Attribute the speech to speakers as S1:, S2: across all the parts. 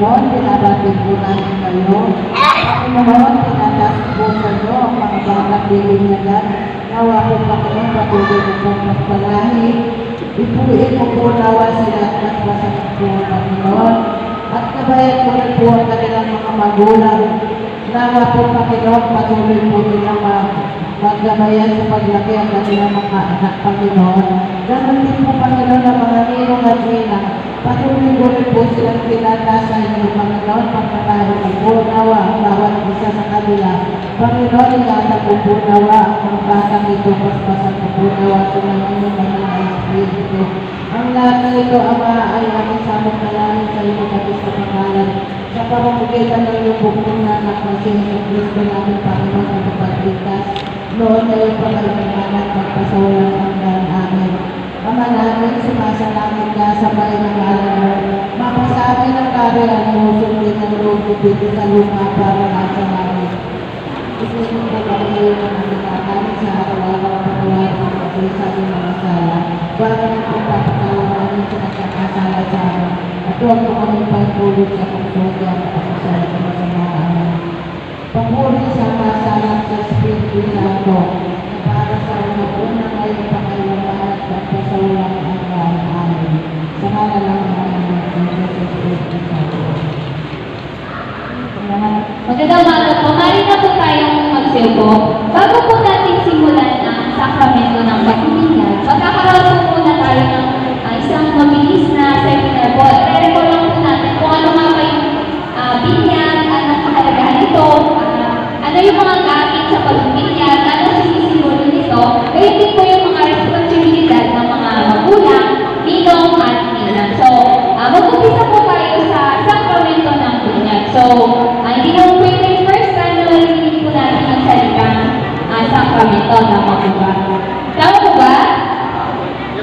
S1: Panginoon, binabati po namin kayo. Panginoon, tinataas po sa inyo ang mga batang bilinyagan. Nawa po Panginoon, patuloy mo pong pagpalahin. Ipuin mo po nawa sila at maswasan po Panginoon. At kabayan ko rin po ang kanilang mga magulang. Nawa po Panginoon, patuloy po nilang maggabayan sa paglaki ang kanilang mga anak Panginoon. Ganon din po Panginoon ang mga ninong at ninang. Patuloy ko rin po silang tinataas sa inyo Panginoon, pagkakaroon po nawa ang bawat isa sa kanila. Panginoon, ingatan po po nawa ang batang ito, paspasan po po nawa sa mga mga Espiritu. Ang lahat ng ito, Ama, ay aming samot na langit sa iyo kapis sa pangalan. Sa pamamagitan ng iyong bukong na anak na si Jesus Cristo namin Panginoon ang kapagligtas. Noon kayo pagkalimanan magpasawalang hanggang amin. Ama namin, sumasalangit ka sa bahay ng alam mo. Mapasabi ng kariyan mo, sundin ang loob dito sa lupa para nasa langit. Isipin po kami ngayon ang namin sa araw-araw patawaran ng pagkakas sa aming mga sala. Bago ng pagpapatawa namin sa nagkakasala sa amin. At huwag mo kami pagpulot sa pagpulot at pagpasala sa masama. Pagpulot sa masalang sa Espiritu Santo na para sa una ngayon pangalaman at pagpasawalang hanggang amin. Sa ngalan ng mga Espiritu Santo.
S2: Magandang umaga po. Mari na po tayong magsilpo. Bago po natin simulan ang sakramento ng pagbibinyag, magkakaroon po muna tayo ng isang mabilis na seminar po. Pero lang po natin kung ano nga ba yung binyag, anong kahalagahan nito, ano yung mga gamit sa pagbibinyag, ano sisimulan nito, kaya din po yung mga responsibilidad ng mga magulang, ninong at ninang. So, mag-umpisa po tayo sa sakramento ng binyag. So, hindi na po yung first time na narinig po natin ang salitang sakramento ng magulang. Tama po ba?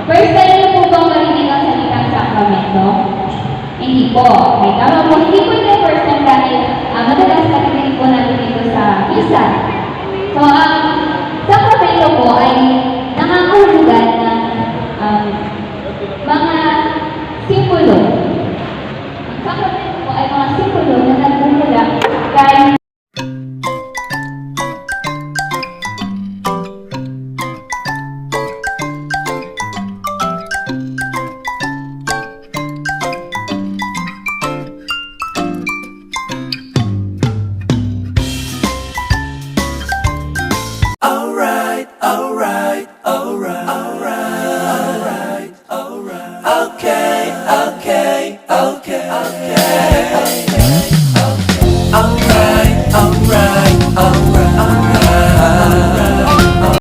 S2: First time niyo po bang marinig ang salitang sakramento? Hindi po. Okay, tama po. Hindi po yung first time dahil madalas narinig po natin ito sa misa. So, ang